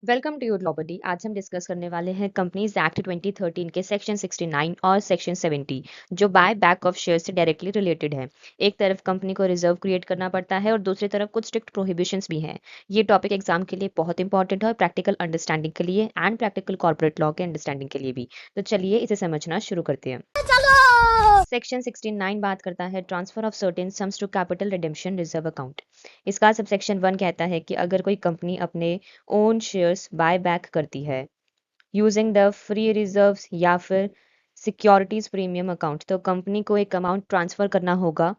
Welcome to your लॉबडी। आज हम discuss करने वाले हैं कंपनीज एक्ट 2013 के सेक्शन 69 और सेक्शन 70 जो बाय बैक ऑफ शेयर से डायरेक्टली रिलेटेड है। एक तरफ कंपनी को रिजर्व क्रिएट करना पड़ता है और दूसरी तरफ कुछ स्ट्रिक्ट प्रोहिबिशंस भी हैं। ये टॉपिक एग्जाम के लिए बहुत इंपॉर्टेंट है और प्रैक्टिकल अंडरस्टैंडिंग के लिए एंड प्रैक्टिकल कॉर्पोरेट लॉ के अंडरस्टैंडिंग के लिए भी। तो चलिए इसे समझना शुरू करते हैं। सेक्शन 69 बात करता है transfer of certain sums to capital redemption reserve account. इसका सबसेक्शन 1 कहता है कि अगर कोई कंपनी अपने ओन शेयर्स बाय बैक करती है यूजिंग द फ्री रिजर्व्स या फिर सिक्योरिटीज प्रीमियम अकाउंट, तो कंपनी को एक अमाउंट ट्रांसफर करना होगा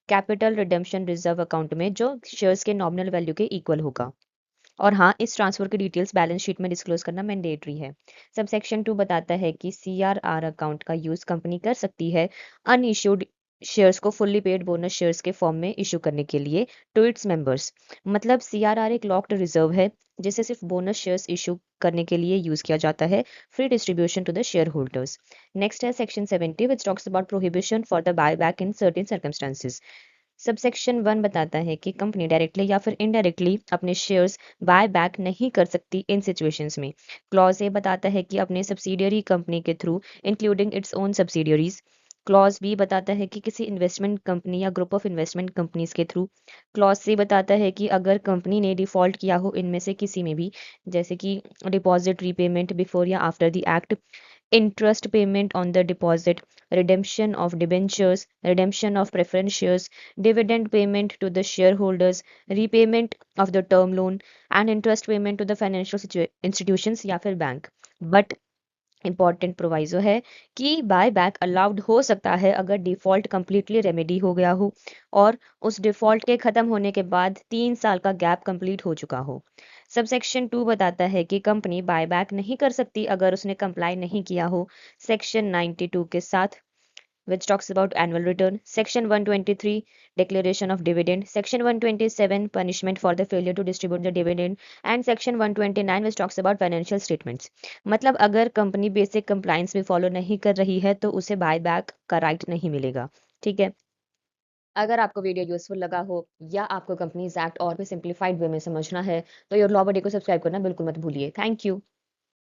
कैपिटल रिडेम्पशन रिजर्व अकाउंट में जो शेयर्स के नॉमिनल वैल्यू के इक्वल होगा। और हाँ, इस ट्रांसफर की डिटेल्स बैलेंस शीट में डिस्क्लोज करना मैंडेटरी है। सब सेक्शन 2 बताता है कि सीआरआर अकाउंट का यूज कंपनी कर सकती है अनइश्यूड शेयर्स को फुल्ली पेड बोनस शेयर्स के फॉर्म में इशू करने के लिए टू इट्स मेंबर्स। मतलब सीआरआर एक लॉक्ड रिजर्व है जिसे सिर्फ बोनस शेयर्स इशू करने के लिए यूज किया जाता है, free distribution to the shareholders. Next है section 70 which talks about prohibition for the buy back in certain circumstances. Subsection 1 बताता है कि कंपनी डायरेक्टली या फिर इनडायरेक्टली अपने शेयर्स बाय बैक नहीं कर सकती इन सिचुएशंस में। क्लॉज ए बताता है कि अपने सब्सिडियरी कंपनी के through including its own subsidiaries. Clause B बताता है कि किसी इन्वेस्टमेंट कंपनी या ग्रुप ऑफ इन्वेस्टमेंट कंपनीज के थ्रू। क्लॉज सी बताता है कि अगर कंपनी ने डिफॉल्ट किया हो इनमें से किसी में भी, जैसे कि डिपॉजिट रीपेमेंट बिफोर या after the act, interest payment on the deposit, redemption of debentures, redemption of preference shares, dividend payment to the shareholders, repayment of the term loan, and interest payment to the financial institutions या फिर bank. But important proviso है कि buy back allowed हो सकता है अगर default completely remedy हो गया हो और उस डिफॉल्ट के खत्म होने के बाद 3 साल का गैप कंप्लीट हो चुका हो। सबसेक्शन 2 बताता है कि कंपनी बाय बैक नहीं कर सकती अगर उसने कंप्लाई नहीं किया हो सेक्शन 92 के साथ which talks about annual return, section 123 declaration of dividend, section 127 punishment for the failure to distribute the dividend, and section 129 which talks about financial statements। मतलब अगर कंपनी बेसिक कंप्लायंस भी फॉलो नहीं कर रही है तो उसे बाय बैक का राइट नहीं मिलेगा। ठीक है। अगर आपको वीडियो यूजफुल लगा हो या आपको कंपनीज एक्ट और भी सिंप्लीफाइड वे में समझना है तो योर लॉ बडी को सब्सक्राइब करना बिल्कुल मत भूलिए। Thank you.